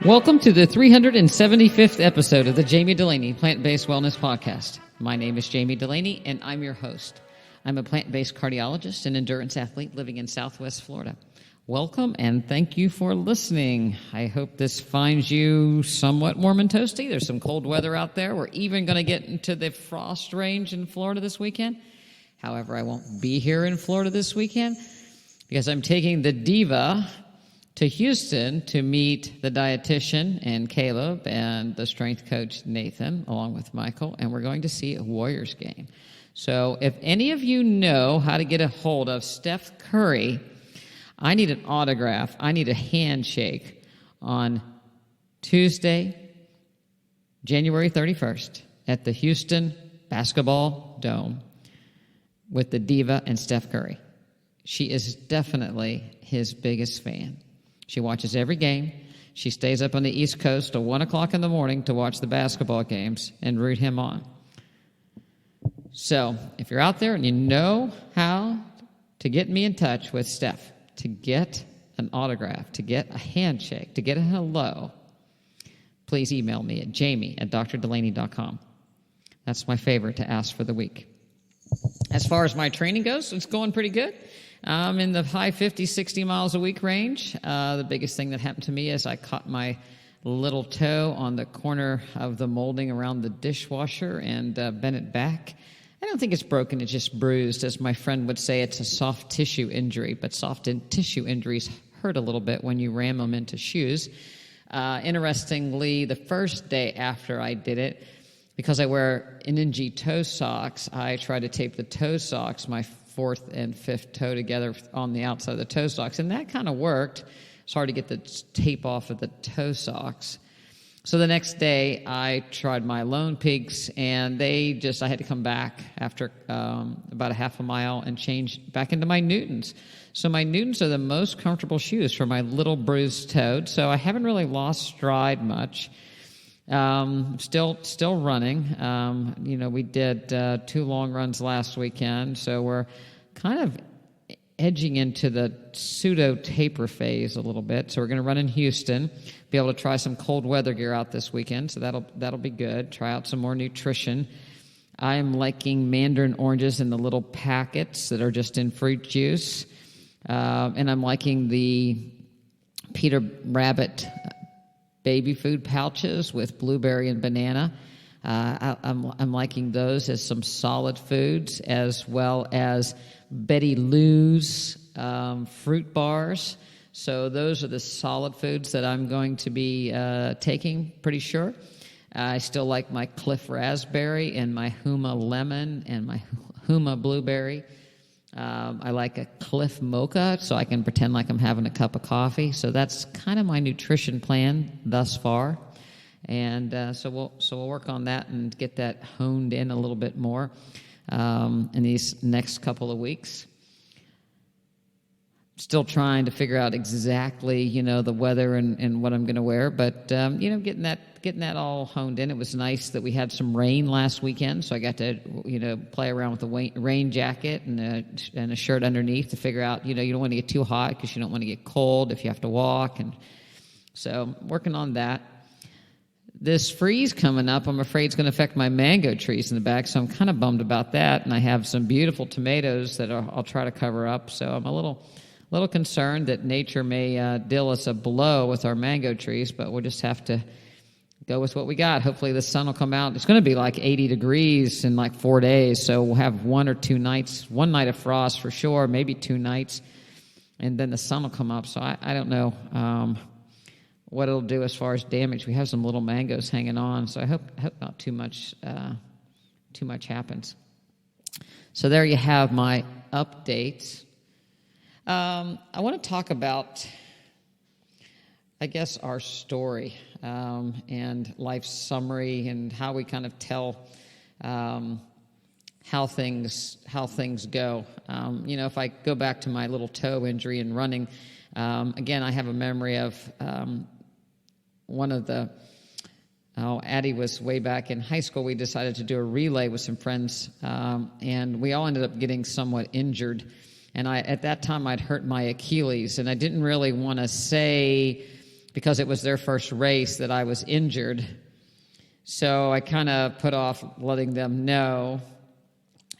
Welcome to the 375th episode of the Jami Dulaney Plant-Based Wellness Podcast. My name is Jami Dulaney, and I'm your host. I'm a plant-based cardiologist and endurance athlete living in Southwest Florida. Welcome, and thank you for listening. I hope this finds you somewhat warm and toasty. There's some cold weather out there. We're even going to get into the frost range in Florida this weekend. However, I won't be here in Florida this weekend because I'm taking the Diva to Houston to meet the dietitian and Caleb and the strength coach Nathan, along with Michael, and we're going to see a Warriors game. So if any of you know how to get a hold of Steph Curry, I need an autograph. I need a handshake on Tuesday, January 31st at the Houston Basketball Dome with the Diva and Steph Curry. She is definitely his biggest fan. She watches every game. She stays up on the East Coast till 1 o'clock in the morning to watch the basketball games and root him on. So if you're out there and you know how to get me in touch with Steph, to get an autograph, to get a handshake, to get a hello, please email me at jami@drdulaney.com. That's my favorite to ask for the week. As far as my training goes, it's going pretty good. I'm in the high 50, 60 miles a week range. The biggest thing that happened to me is I caught my little toe on the corner of the molding around the dishwasher and bent it back. I don't think it's broken, it's just bruised. As my friend would say, it's a soft tissue injury, but tissue injuries hurt a little bit when you ram them into shoes. Interestingly, the first day after I did it, because I wear Ninja toe socks, I tried to tape the toe socks, my fourth and fifth toe together on the outside of the toe socks, and that kind of worked. It's hard to get the tape off of the toe socks. So the next day, I tried my Lone Peaks, and I had to come back after about a half a mile and change back into my Newtons. So my Newtons are the most comfortable shoes for my little bruised toe, so I haven't really lost stride much. Still running. We did 2 long runs last weekend, so we're kind of edging into the pseudo taper phase a little bit. So we're going to run in Houston, be able to try some cold weather gear out this weekend. So that'll be good. Try out some more nutrition. I am liking mandarin oranges in the little packets that are just in fruit juice, and I'm liking the Peter Rabbit baby food pouches with blueberry and banana. I'm liking those as some solid foods, as well as Betty Lou's fruit bars. So those are the solid foods that I'm going to be taking, pretty sure. I still like my Cliff Raspberry and my Huma Lemon and my Huma Blueberry. I like a Cliff Mocha, so I can pretend like I'm having a cup of coffee. So that's kind of my nutrition plan thus far, and so we'll work on that and get that honed in a little bit more in these next couple of weeks. Still trying to figure out exactly, the weather and what I'm going to wear, but getting that all honed in. It was nice that we had some rain last weekend, so I got to play around with the rain jacket and a shirt underneath to figure out you don't want to get too hot because you don't want to get cold if you have to walk, and so working on that. This freeze coming up, I'm afraid, is going to affect my mango trees in the back, so I'm kind of bummed about that. And I have some beautiful tomatoes that I'll try to cover up, so I'm a little concerned that nature may deal us a blow with our mango trees, but we'll just have to go with what we got. Hopefully the sun will come out. It's going to be like 80 degrees in like 4 days, so we'll have 1 or 2 nights, 1 night of frost for sure, maybe 2 nights, and then the sun will come up. So I don't know what it'll do as far as damage. We have some little mangoes hanging on, so I hope not too much happens. So there you have my updates. I want to talk about, I guess, our story and life's summary and how we kind of tell how things go. If I go back to my little toe injury and running, again, I have a memory of one of the Addie was way back in high school. We decided to do a relay with some friends, and we all ended up getting somewhat injured. And at that time, I'd hurt my Achilles, and I didn't really want to say because it was their first race that I was injured. So I kind of put off letting them know.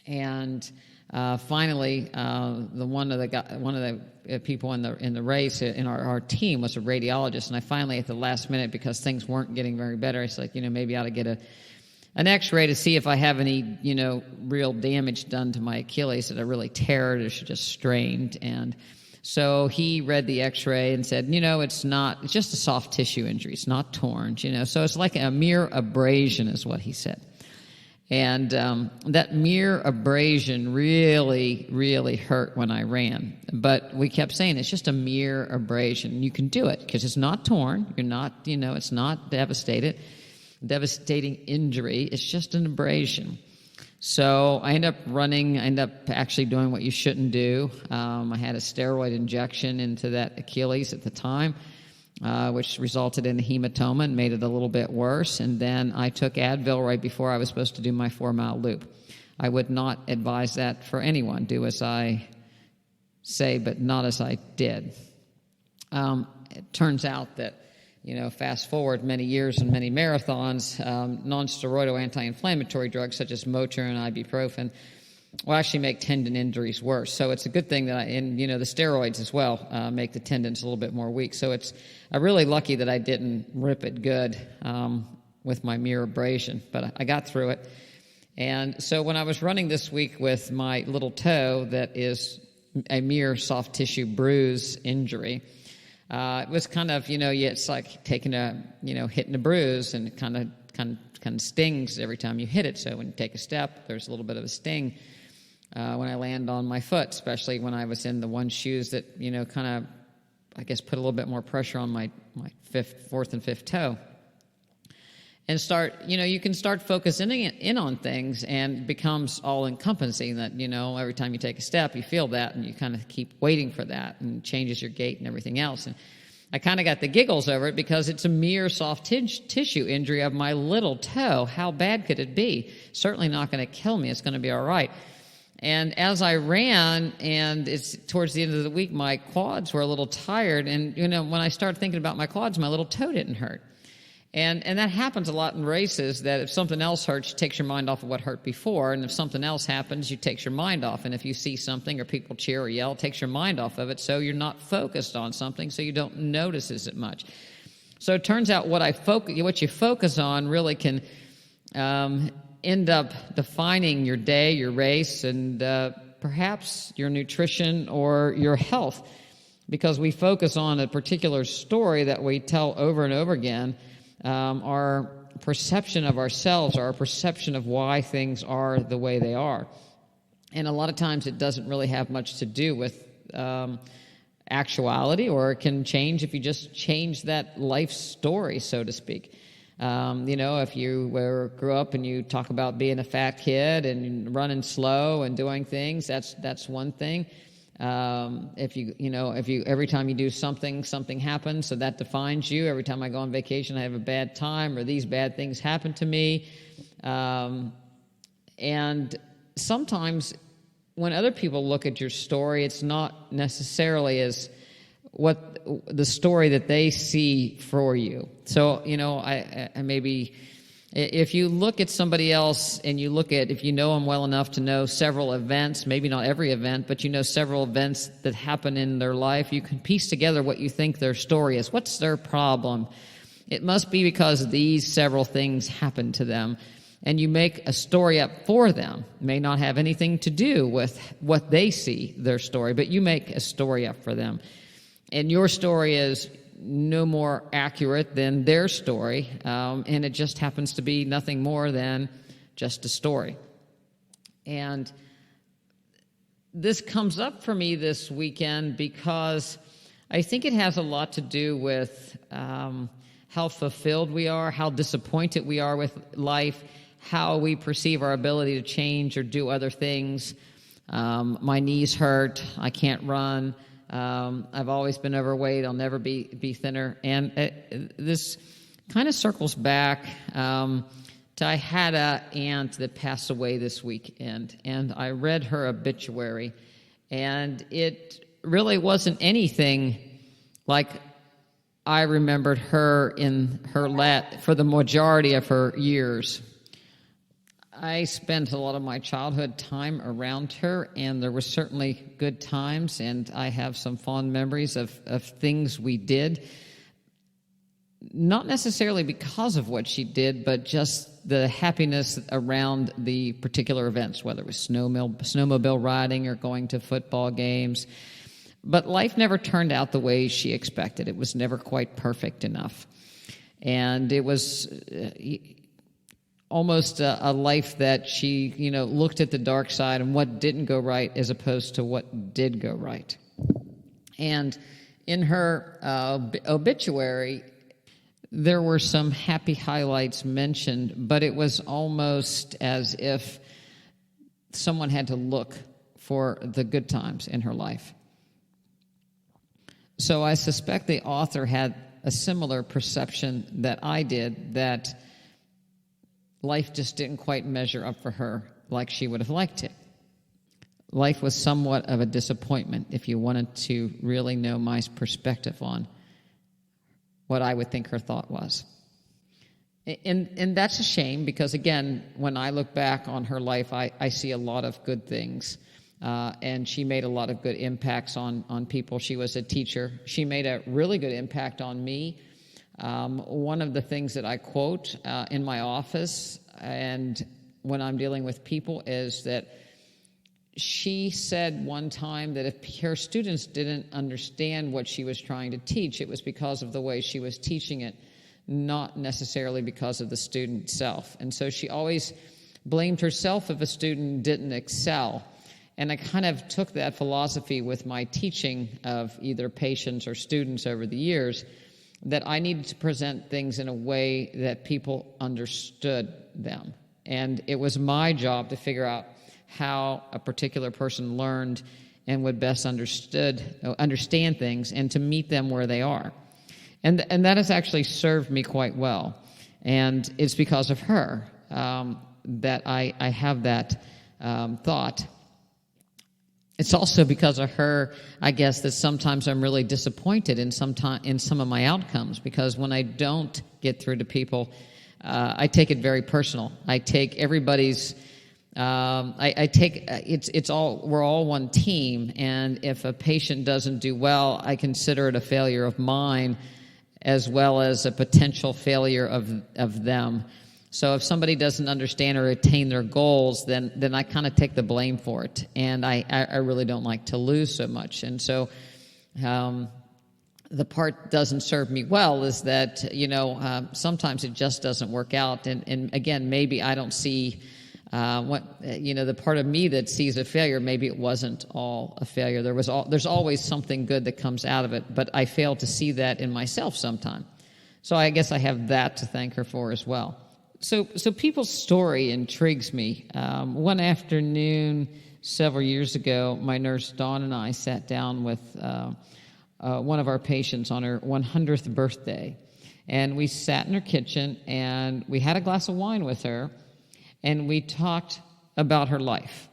And finally, one of the people in the race in our team was a radiologist, and I finally, at the last minute, because things weren't getting very better, I said, maybe I ought to get an X-ray to see if I have any, real damage done to my Achilles. Did I really tear it, or should just strained? And so he read the X-ray and said, it's just a soft tissue injury. It's not torn, So it's like a mere abrasion, is what he said. And that mere abrasion really, really hurt when I ran. But we kept saying it's just a mere abrasion. You can do it because it's not torn. You're not, it's not devastating injury. It's just an abrasion. So I ended up running. I ended up actually doing what you shouldn't do. I had a steroid injection into that Achilles at the time, which resulted in a hematoma and made it a little bit worse. And then I took Advil right before I was supposed to do my 4-mile loop. I would not advise that for anyone. Do as I say, but not as I did. It turns out that, fast forward many years and many marathons, non-steroidal anti-inflammatory drugs such as Motrin and ibuprofen will actually make tendon injuries worse. So it's a good thing that the steroids as well make the tendons a little bit more weak. So I'm really lucky that I didn't rip it good with my mere abrasion, but I got through it. And so when I was running this week with my little toe that is a mere soft tissue bruise injury, it was kind of, it's like taking hitting a bruise, and it kind of stings every time you hit it. So when you take a step, there's a little bit of a sting when I land on my foot, especially when I was in the one shoes that, kind of, I guess, put a little bit more pressure on my fourth and fifth toe. And you can start focusing in on things, and it becomes all-encompassing that, every time you take a step, you feel that, and you kind of keep waiting for that, and it changes your gait and everything else. And I kind of got the giggles over it because it's a mere soft tissue injury of my little toe. How bad could it be? Certainly not going to kill me. It's going to be all right. And as I ran, and it's towards the end of the week, my quads were a little tired, and, when I started thinking about my quads, my little toe didn't hurt. And that happens a lot in races, that if something else hurts, it takes your mind off of what hurt before. And if something else happens, it takes your mind off. And if you see something or people cheer or yell, it takes your mind off of it. So you're not focused on something, so you don't notice it much. So it turns out what you focus on really can end up defining your day, your race, and perhaps your nutrition or your health. Because we focus on a particular story that we tell over and over again. Our perception of ourselves, our perception of why things are the way they are. And a lot of times it doesn't really have much to do with actuality, or it can change if you just change that life story, so to speak. If you grew up and you talk about being a fat kid and running slow and doing things, that's one thing. If you every time you do something happens, so that defines you. Every time I go on vacation, I have a bad time, or these bad things happen to me. And sometimes when other people look at your story, it's not necessarily as what the story that they see for you. So, I maybe, if you look at somebody else and if you know them well enough to know several events, maybe not every event, but several events that happen in their life, you can piece together what you think their story is. What's their problem? It must be because these several things happened to them. And you make a story up for them. It may not have anything to do with what they see, their story, but you make a story up for them. And your story is no more accurate than their story, and it just happens to be nothing more than just a story. And this comes up for me this weekend because I think it has a lot to do with how fulfilled we are, how disappointed we are with life, how we perceive our ability to change or do other things. My knees hurt. I can't run. I've always been overweight. I'll never be thinner. And this kind of circles back to I had an aunt that passed away this weekend, and I read her obituary, and it really wasn't anything like I remembered her in her for the majority of her years. I spent a lot of my childhood time around her, and there were certainly good times, and I have some fond memories of things we did. Not necessarily because of what she did, but just the happiness around the particular events, whether it was snowmobile riding or going to football games. But life never turned out the way she expected. It was never quite perfect enough. And it was almost a life that she, looked at the dark side and what didn't go right as opposed to what did go right. And in her obituary, there were some happy highlights mentioned, but it was almost as if someone had to look for the good times in her life. So I suspect the author had a similar perception that I did, that life just didn't quite measure up for her like she would have liked it. Life was somewhat of a disappointment, if you wanted to really know my perspective on what I would think her thought was. And that's a shame, because, again, when I look back on her life, I see a lot of good things. And she made a lot of good impacts on people. She was a teacher. She made a really good impact on me. One of the things that I quote in my office and when I'm dealing with people is that she said one time that if her students didn't understand what she was trying to teach, it was because of the way she was teaching it, not necessarily because of the student itself. And so she always blamed herself if a student didn't excel. And I kind of took that philosophy with my teaching of either patients or students over the years, that I needed to present things in a way that people understood them. And it was my job to figure out how a particular person learned and would best understand things, and to meet them where they are. And that has actually served me quite well. And it's because of her that I have that thought. It's also because of her, I guess, that sometimes I'm really disappointed in some of my outcomes, because when I don't get through to people, I take it very personal. I take everybody's. We're all one team, and if a patient doesn't do well, I consider it a failure of mine, as well as a potential failure of them. So if somebody doesn't understand or attain their goals, then I kind of take the blame for it, and I really don't like to lose so much. And so the part doesn't serve me well is that, sometimes it just doesn't work out. And again, maybe I don't see the part of me that sees a failure, maybe it wasn't all a failure. There's always something good that comes out of it, but I fail to see that in myself sometime. So I guess I have that to thank her for as well. So people's story intrigues me. One afternoon several years ago, my nurse Dawn and I sat down with one of our patients on her 100th birthday. And we sat in her kitchen, and we had a glass of wine with her, and we talked about her life.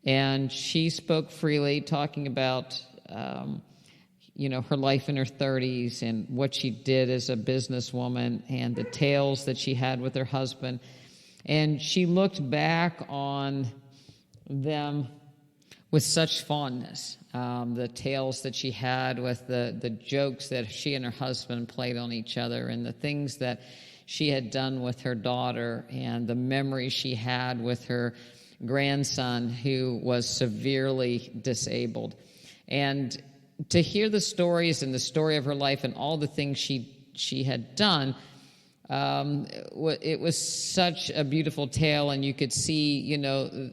And she spoke freely, talking about her life in her 30s and what she did as a businesswoman and the tales that she had with her husband. And she looked back on them with such fondness, the tales that she had with the jokes that she and her husband played on each other, and the things that she had done with her daughter, and the memories she had with her grandson who was severely disabled. And to hear the stories and the story of her life and all the things she had done, it was such a beautiful tale, and you could see,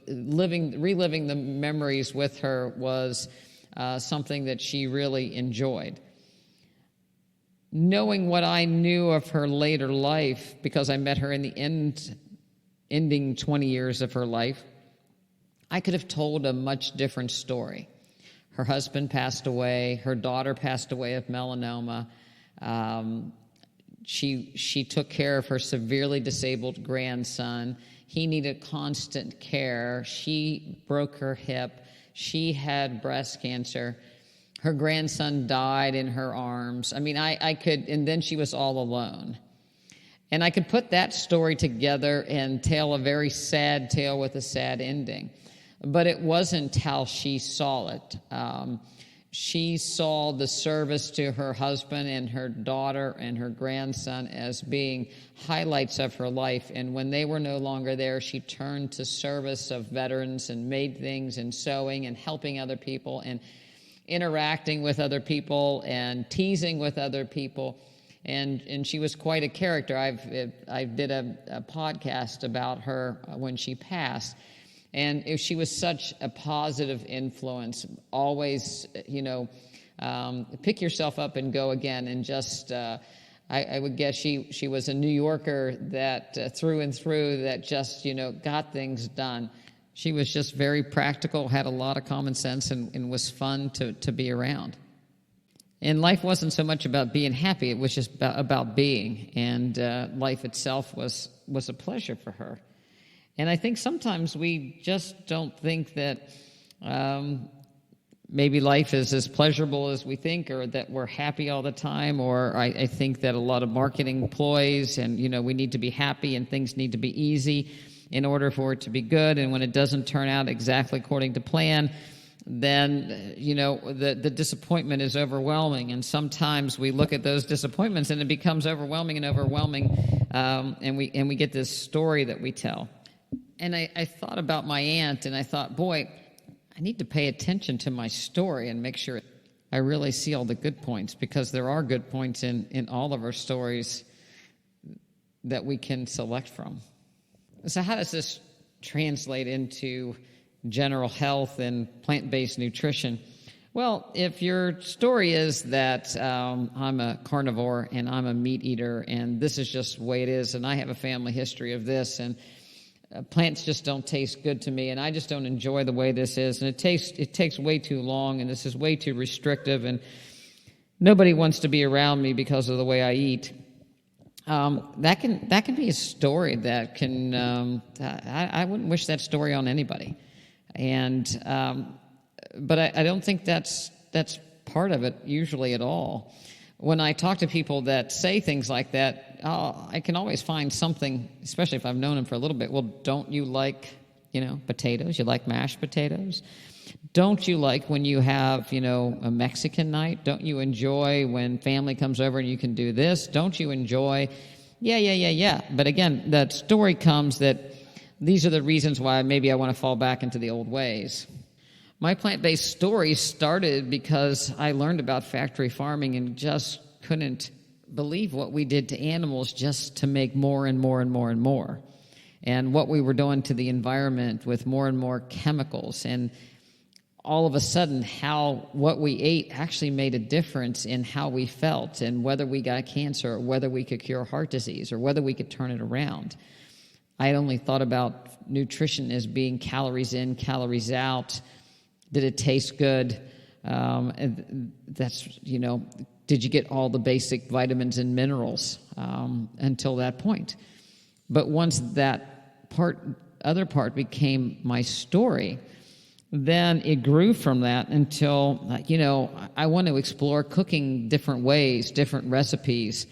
reliving the memories with her was something that she really enjoyed. Knowing what I knew of her later life, because I met her in the ending 20 years of her life, I could have told a much different story. Her husband passed away. Her daughter passed away of melanoma. She took care of her severely disabled grandson. He needed constant care. She broke her hip. She had breast cancer. Her grandson died in her arms. I mean, I could, and then she was all alone. And I could put that story together and tell a very sad tale with a sad ending. But it wasn't how she saw it. She saw the service to her husband and her daughter and her grandson as being highlights of her life. And when they were no longer there, she turned to service of veterans and made things and sewing and helping other people and interacting with other people and teasing with other people. And she was quite a character. I did a podcast about her when she passed. And she was such a positive influence, always, pick yourself up and go again. And just, I would guess she was a New Yorker that through and through that just, got things done. She was just very practical, had a lot of common sense, and was fun to be around. And life wasn't so much about being happy, it was just about being. And life itself was a pleasure for her. And I think sometimes we just don't think that maybe life is as pleasurable as we think, or that we're happy all the time, or I think that a lot of marketing ploys and, we need to be happy and things need to be easy in order for it to be good. And when it doesn't turn out exactly according to plan, then, the disappointment is overwhelming. And sometimes we look at those disappointments and it becomes overwhelming, and we get this story that we tell. And I thought about my aunt, and I thought, boy, I need to pay attention to my story and make sure I really see all the good points, because there are good points in all of our stories that we can select from. So how does this translate into general health and plant-based nutrition? Well, if your story is that I'm a carnivore and I'm a meat eater and this is just the way it is, and I have a family history of this, and plants just don't taste good to me, and I just don't enjoy the way this is, and it takes way too long, and this is way too restrictive, and nobody wants to be around me because of the way I eat. That can be a story that can. I wouldn't wish that story on anybody, but I don't think that's part of it usually at all. When I talk to people that say things like that, I can always find something, especially if I've known them for a little bit. Well, don't you like, potatoes? You like mashed potatoes? Don't you like when you have, a Mexican night? Don't you enjoy when family comes over and you can do this? Don't you enjoy? Yeah. But again, that story comes that these are the reasons why maybe I want to fall back into the old ways. My plant-based story started because I learned about factory farming and just couldn't believe what we did to animals just to make more and more and more and more. And what we were doing to the environment with more and more chemicals. And all of a sudden, how what we ate actually made a difference in how we felt and whether we got cancer or whether we could cure heart disease or whether we could turn it around. I had only thought about nutrition as being calories in, calories out. Did it taste good? And that's, did you get all the basic vitamins and minerals until that point? But once that other part became my story, then it grew from that until, I want to explore cooking different ways, different recipes.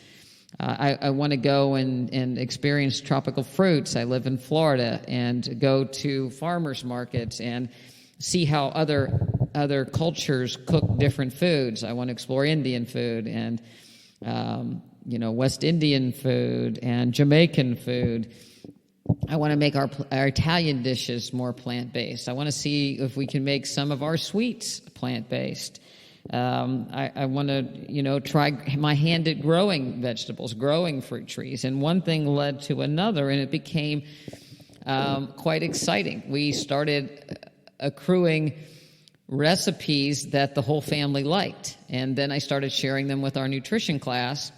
I want to go and experience tropical fruits. I live in Florida, and go to farmers markets and see how other cultures cook different foods. I want to explore Indian food and West Indian food and Jamaican food. I want to make our Italian dishes more plant-based. I want to see if we can make some of our sweets plant-based. I want to, try my hand at growing vegetables, growing fruit trees. And one thing led to another, and it became quite exciting. We started accruing recipes that the whole family liked. And then I started sharing them with our nutrition class.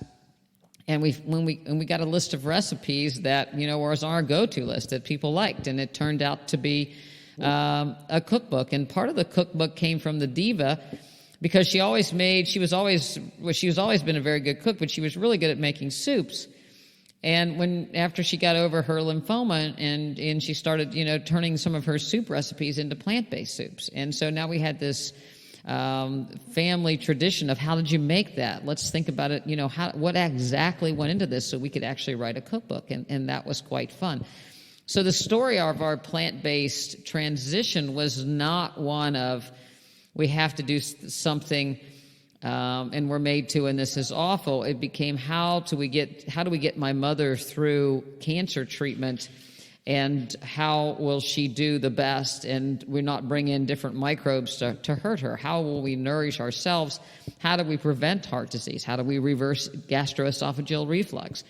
And when we got a list of recipes that, was our go-to list that people liked. And it turned out to be a cookbook. And part of the cookbook came from the diva, because she was always been a very good cook, but she was really good at making soups. And after she got over her lymphoma and she started, turning some of her soup recipes into plant-based soups. And so now we had this family tradition of how did you make that? Let's think about it, what exactly went into this so we could actually write a cookbook, and that was quite fun. So the story of our plant-based transition was not one of we have to do something and we're made to, and this is awful. It became how do we get my mother through cancer treatment, and how will she do the best, and we're not bring in different microbes to hurt her? How will we nourish ourselves? How do we prevent heart disease? How do we reverse gastroesophageal reflux?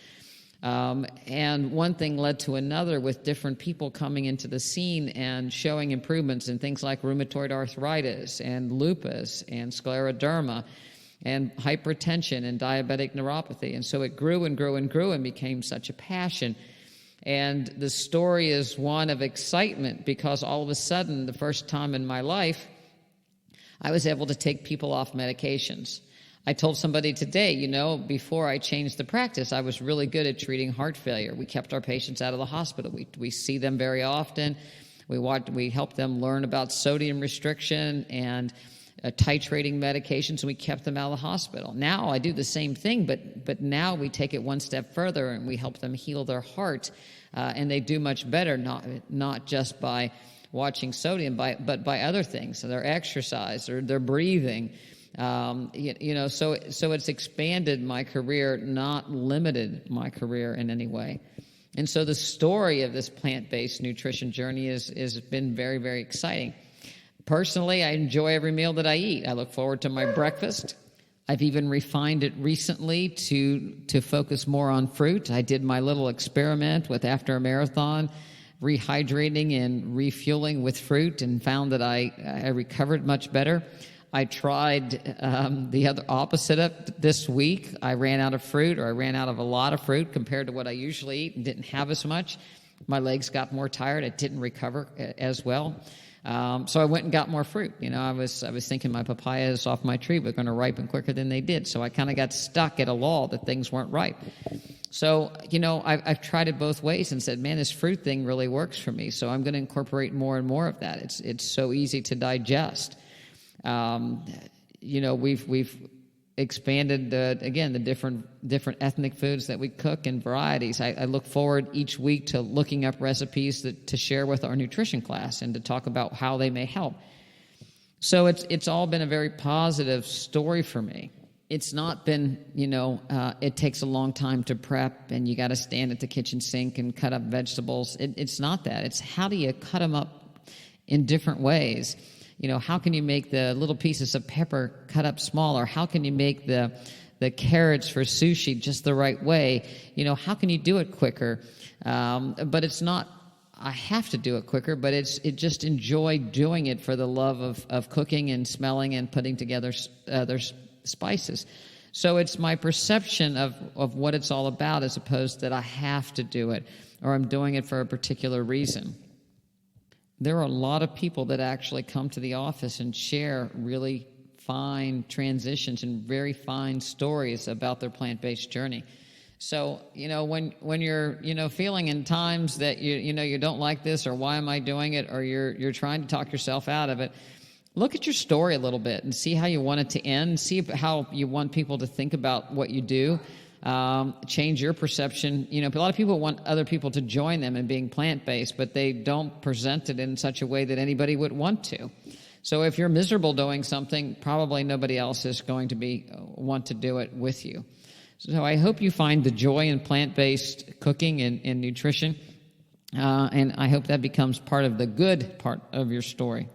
And one thing led to another, with different people coming into the scene and showing improvements in things like rheumatoid arthritis and lupus and scleroderma and hypertension and diabetic neuropathy. And so it grew and grew and grew and became such a passion. And the story is one of excitement, because all of a sudden, the first time in my life, I was able to take people off medications. I told somebody today, before I changed the practice, I was really good at treating heart failure. We kept our patients out of the hospital. We see them very often. We help them learn about sodium restriction and titrating medications, and we kept them out of the hospital. Now I do the same thing, but now we take it one step further, and we help them heal their heart, and they do much better, not just by watching sodium, but by other things, so their exercise or their breathing. So it's expanded my career, not limited my career in any way. And so the story of this plant-based nutrition journey has been very, very exciting. Personally, I enjoy every meal that I eat. I look forward to my breakfast. I've even refined it recently to focus more on fruit. I did my little experiment with, after a marathon, rehydrating and refueling with fruit, and found that I recovered much better. I tried the other opposite of this week. I ran out of fruit, or I ran out of a lot of fruit compared to what I usually eat, and didn't have as much. My legs got more tired. I didn't recover as well. So I went and got more fruit. I was thinking my papayas off my tree were going to ripen quicker than they did. So I kind of got stuck at a lull that things weren't ripe. So, I've tried it both ways and said, man, this fruit thing really works for me. So I'm going to incorporate more and more of that. It's so easy to digest. We've expanded the different ethnic foods that we cook and varieties. I look forward each week to looking up recipes to share with our nutrition class and to talk about how they may help. So it's all been a very positive story for me. It's not been, it takes a long time to prep and you got to stand at the kitchen sink and cut up vegetables. It's not that. It's how do you cut them up in different ways? How can you make the little pieces of pepper cut up smaller? How can you make the carrots for sushi just the right way? How can you do it quicker? But it's not, I have to do it quicker, but it just enjoy doing it for the love of cooking and smelling and putting together other spices. So it's my perception of what it's all about, as opposed that I have to do it or I'm doing it for a particular reason. There are a lot of people that actually come to the office and share really fine transitions and very fine stories about their plant-based journey. So, when you're, feeling in times that you don't like this, or why am I doing it, or you're trying to talk yourself out of it, look at your story a little bit and see how you want it to end. See how you want people to think about what you do. Change your perception. A lot of people want other people to join them in being plant-based, but they don't present it in such a way that anybody would want to. So if you're miserable doing something, probably nobody else is going to want to do it with you. So I hope you find the joy in plant-based cooking and nutrition, and I hope that becomes part of the good part of your story.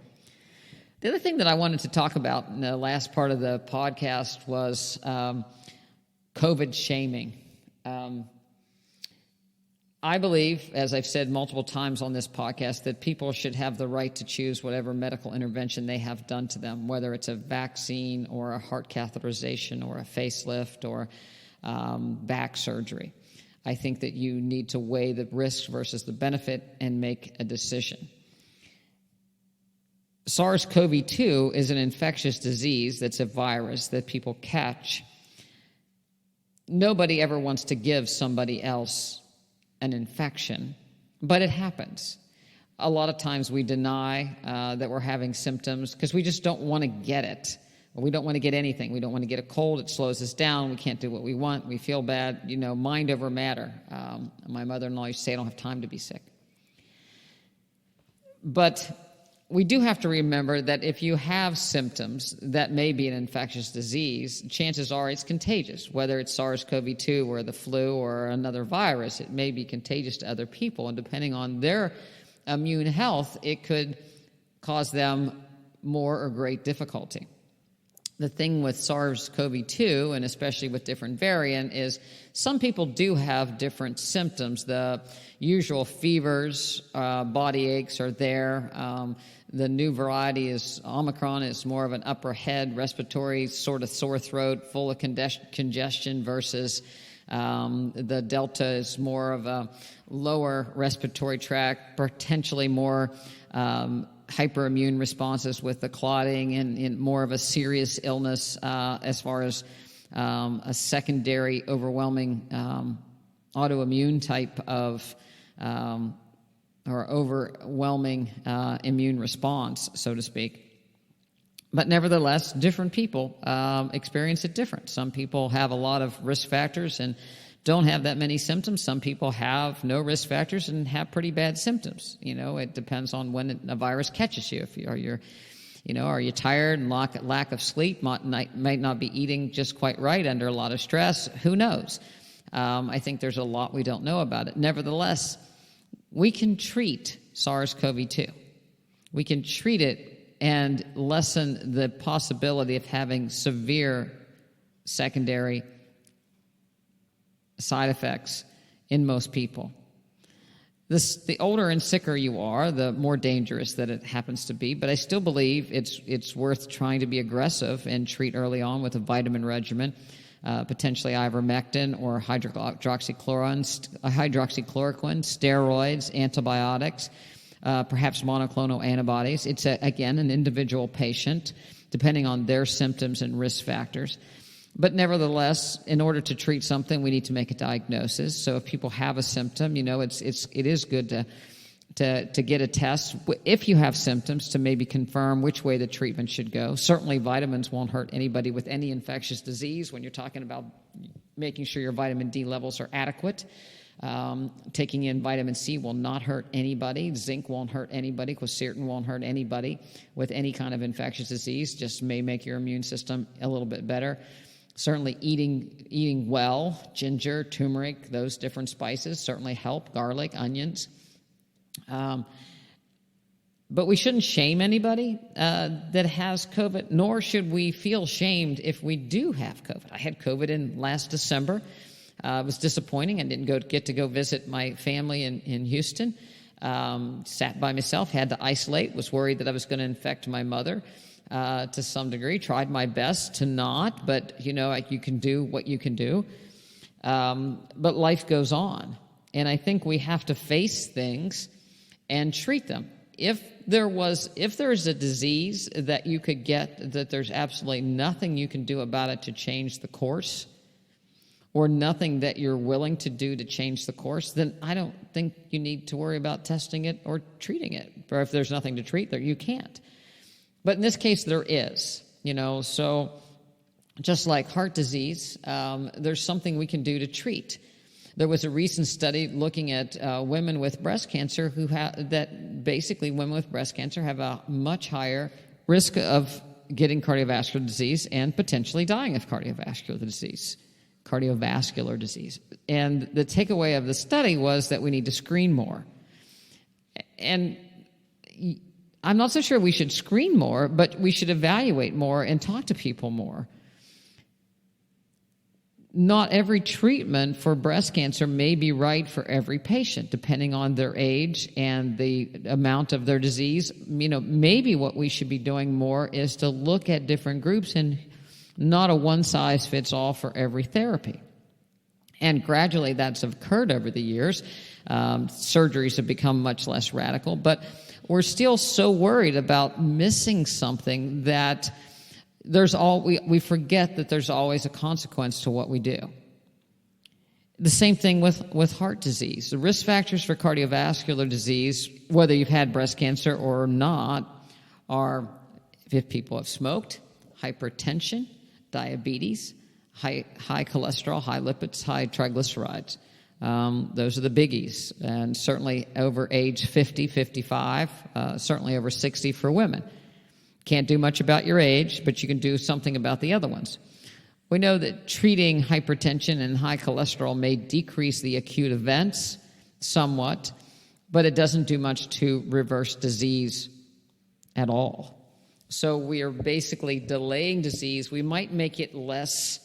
The other thing that I wanted to talk about in the last part of the podcast was COVID shaming. I believe, as I've said multiple times on this podcast, that people should have the right to choose whatever medical intervention they have done to them, whether it's a vaccine or a heart catheterization or a facelift or back surgery. I think that you need to weigh the risk versus the benefit and make a decision. SARS-CoV-2 is an infectious disease that's a virus that people catch. Nobody ever wants to give somebody else an infection, but it happens. a lot of times we deny that we're having symptoms because we just don't want to get it. We don't want to get anything. We don't want to get a cold. It slows us down. We can't do what we want. We feel bad. Mind over matter. My mother-in-law used to say, I don't have time to be sick. But we do have to remember that if you have symptoms that may be an infectious disease, chances are it's contagious. Whether it's SARS-CoV-2 or the flu or another virus, it may be contagious to other people. And depending on their immune health, it could cause them more or great difficulty. The thing with SARS-CoV-2, and especially with different variant, is some people do have different symptoms. The usual fevers, body aches are there. The new variety is Omicron. It's more of an upper head, respiratory, sort of sore throat, full of congestion versus the Delta is more of a lower respiratory tract, potentially more hyperimmune responses with the clotting and more of a serious illness as far as a secondary overwhelming autoimmune type of or overwhelming immune response, so to speak. But nevertheless, different people experience it different. Some people have a lot of risk factors and don't have that many symptoms. Some people have no risk factors and have pretty bad symptoms. It depends on when a virus catches you. Are you tired and lack of sleep? Might not be eating just quite right under a lot of stress. Who knows? I think there's a lot we don't know about it. Nevertheless, we can treat SARS-CoV-2. We can treat it and lessen the possibility of having severe secondary side effects in most people. The older and sicker you are, the more dangerous that it happens to be. But I still believe it's worth trying to be aggressive and treat early on with a vitamin regimen, potentially ivermectin or hydroxychloroquine, steroids, antibiotics, perhaps monoclonal antibodies. It's, again, an individual patient, depending on their symptoms and risk factors. But nevertheless, in order to treat something, we need to make a diagnosis. So if people have a symptom, it is good to get a test if you have symptoms to maybe confirm which way the treatment should go. Certainly, vitamins won't hurt anybody with any infectious disease when you're talking about making sure your vitamin D levels are adequate. Taking in vitamin C will not hurt anybody. Zinc won't hurt anybody. Quercetin won't hurt anybody with any kind of infectious disease. Just may make your immune system a little bit better. Certainly eating well, ginger, turmeric, those different spices certainly help, garlic, onions. But we shouldn't shame anybody that has COVID, nor should we feel shamed if we do have COVID. I had COVID in last December. It was disappointing. I didn't get to go visit my family in Houston. Sat by myself, had to isolate, was worried that I was going to infect my mother. To some degree, tried my best to not, but you can do what you can do. But life goes on, and I think we have to face things and treat them. If there's a disease that you could get that there's absolutely nothing you can do about it to change the course, or nothing that you're willing to do to change the course, then I don't think you need to worry about testing it or treating it. Or if there's nothing to treat there, you can't. But in this case, there is, so just like heart disease, there's something we can do to treat. There was a recent study looking at women with breast cancer that basically women with breast cancer have a much higher risk of getting cardiovascular disease and potentially dying of cardiovascular disease. And the takeaway of the study was that we need to screen more. And I'm not so sure we should screen more, but we should evaluate more and talk to people more. Not every treatment for breast cancer may be right for every patient, depending on their age and the amount of their disease. Maybe what we should be doing more is to look at different groups and not a one-size-fits-all for every therapy. And gradually that's occurred over the years. Surgeries have become much less radical, but we're still so worried about missing something that we forget that there's always a consequence to what we do. The same thing with heart disease. The risk factors for cardiovascular disease, whether you've had breast cancer or not, are if people have smoked, hypertension, diabetes, high cholesterol, high lipids, high triglycerides. Those are the biggies, and certainly over age 50, 55, certainly over 60 for women. Can't do much about your age, but you can do something about the other ones. We know that treating hypertension and high cholesterol may decrease the acute events somewhat, but it doesn't do much to reverse disease at all. So we are basically delaying disease. We might make it less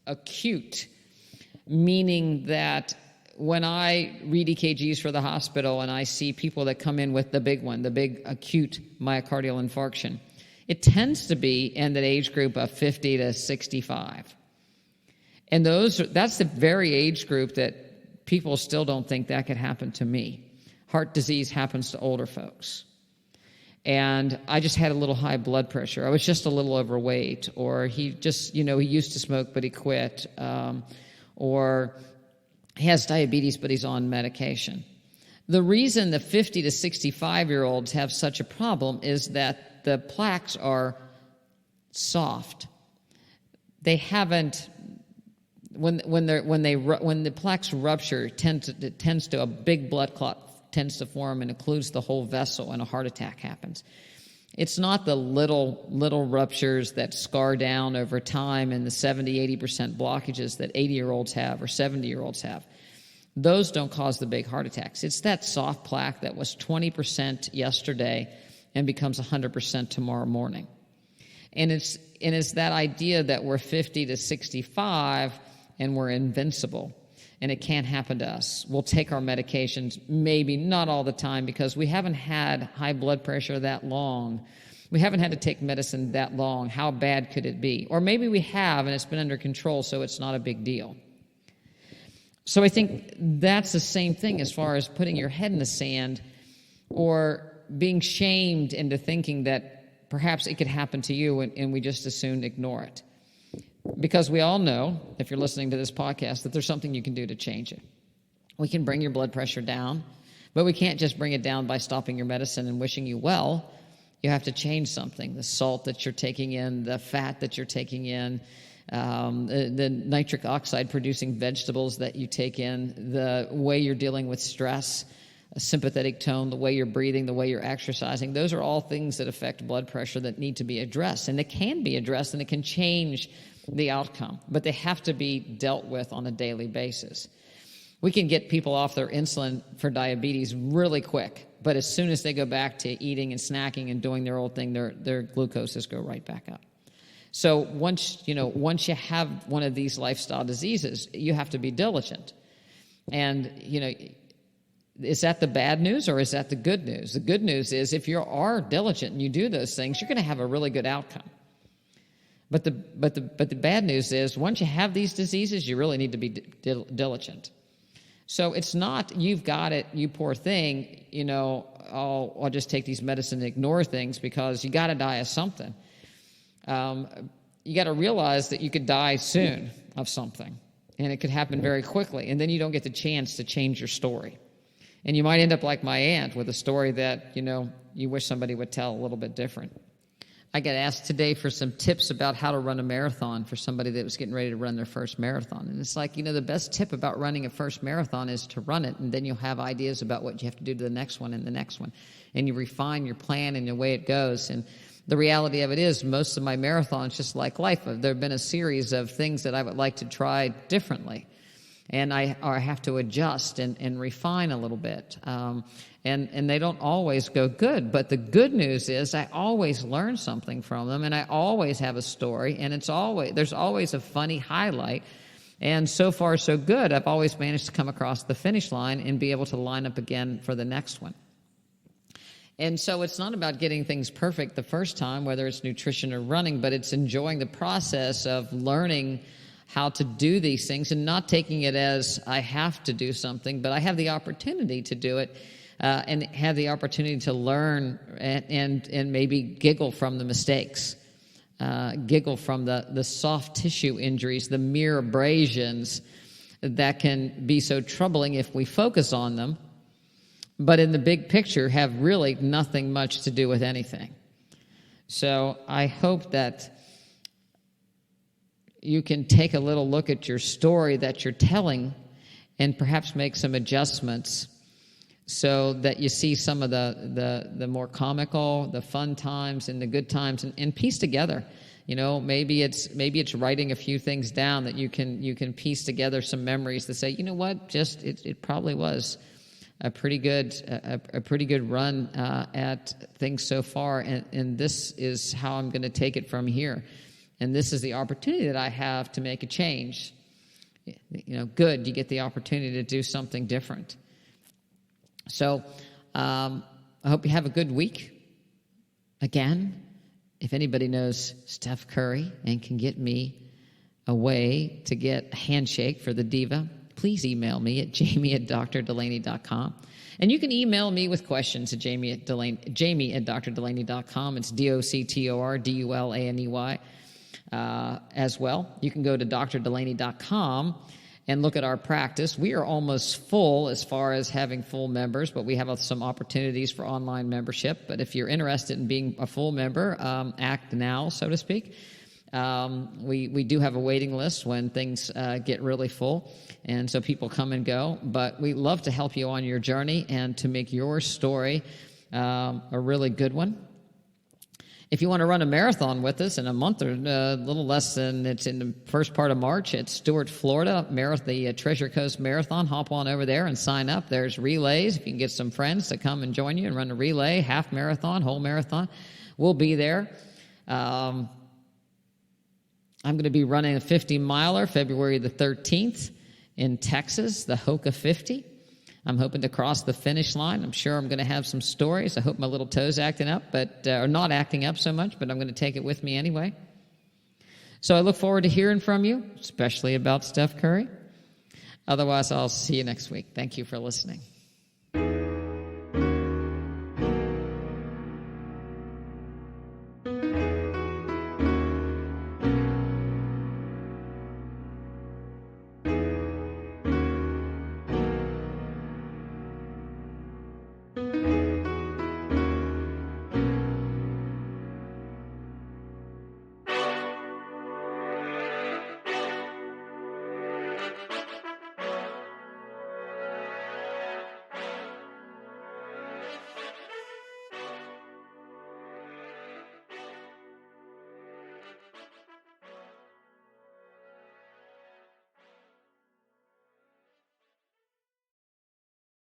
acute, meaning that when I read EKGs for the hospital and I see people that come in with the big one, the big acute myocardial infarction, it tends to be in that age group of 50 to 65. And that's the very age group that people still don't think that could happen to me. Heart disease happens to older folks. And I just had a little high blood pressure. I was just a little overweight. Or he just, he used to smoke, but he quit. Or he has diabetes, but he's on medication. The reason the 50 to 65-year-olds have such a problem is that the plaques are soft. They haven't, when the plaques rupture, a big blood clot tends to form and occludes the whole vessel, and a heart attack happens. It's not the little ruptures that scar down over time and the 70-80% blockages that 80-year-olds have or 70-year-olds have. Those don't cause the big heart attacks. It's that soft plaque that was 20% yesterday and becomes 100% tomorrow morning. And it's that idea that we're 50 to 65 and we're invincible and it can't happen to us. We'll take our medications, maybe not all the time, because we haven't had high blood pressure that long. We haven't had to take medicine that long. How bad could it be? Or maybe we have and it's been under control, so it's not a big deal. So I think that's the same thing as far as putting your head in the sand or being shamed into thinking that perhaps it could happen to you and we just as soon ignore it. Because we all know, if you're listening to this podcast, that there's something you can do to change it. We can bring your blood pressure down, but we can't just bring it down by stopping your medicine and wishing you well. You have to change something. The salt that you're taking in, the fat that you're taking in, the nitric oxide producing vegetables that you take in, the way you're dealing with stress, a sympathetic tone, the way you're breathing, the way you're exercising. Those are all things that affect blood pressure that need to be addressed. And they can be addressed and it can change the outcome, but they have to be dealt with on a daily basis. We can get people off their insulin for diabetes really quick, but as soon as they go back to eating and snacking and doing their old thing, their glucoses go right back up. So once you have one of these lifestyle diseases, you have to be diligent. And, is that the bad news or is that the good news? The good news is if you are diligent and you do those things, you're going to have a really good outcome. But the bad news is once you have these diseases, you really need to be diligent. So it's not you've got it, you poor thing, I'll just take these medicines and ignore things, because you got to die of something. You got to realize that you could die soon of something, and it could happen very quickly, and then you don't get the chance to change your story. And you might end up like my aunt with a story that, you wish somebody would tell a little bit different. I got asked today for some tips about how to run a marathon for somebody that was getting ready to run their first marathon. And it's like, the best tip about running a first marathon is to run it, and then you'll have ideas about what you have to do to the next one and the next one. And you refine your plan and the way it goes. And the reality of it is most of my marathons, just like life, there have been a series of things that I would like to try differently. And I have to adjust and refine a little bit. And they don't always go good. But the good news is I always learn something from them, and I always have a story, and there's always a funny highlight. And so far, so good. I've always managed to come across the finish line and be able to line up again for the next one. And so it's not about getting things perfect the first time, whether it's nutrition or running, but it's enjoying the process of learning how to do these things and not taking it as I have to do something, but I have the opportunity to do it and have the opportunity to learn and maybe giggle from the mistakes, giggle from the soft tissue injuries, the mere abrasions, that can be so troubling if we focus on them, but in the big picture have really nothing much to do with anything. So I hope that you can take a little look at your story that you're telling and perhaps make some adjustments so that you see some of the more comical, the fun times and the good times, and piece together. You know, maybe it's writing a few things down that you can piece together some memories to say, you know what, just it probably was a pretty good run at things so far, and this is how I'm going to take it from here, and this is the opportunity that I have to make a change. You know, good, you get the opportunity to do something different. So I hope you have a good week. Again, if anybody knows Steph Curry and can get me a way to get a handshake for the diva, please email me at jami@drdulaney.com. And you can email me with questions at jami@drdulaney.com. It's DOCTORDULANEY as well. You can go to drdulaney.com and look at our practice. We are almost full as far as having full members, but we have some opportunities for online membership. But if you're interested in being a full member, act now, so to speak. We do have a waiting list when things get really full, and so people come and go. But we love to help you on your journey and to make your story a really good one. If you want to run a marathon with us in a month or a little less than, it's in the first part of March at Stuart, Florida, the Treasure Coast Marathon, hop on over there and sign up. There's relays. If you can get some friends to come and join you and run a relay, half marathon, whole marathon, we'll be there. I'm going to be running a 50-miler February the 13th in Texas, the Hoka 50. I'm hoping to cross the finish line. I'm sure I'm going to have some stories. I hope my little toe's acting up, or not acting up so much, but I'm going to take it with me anyway. So I look forward to hearing from you, especially about Steph Curry. Otherwise, I'll see you next week. Thank you for listening.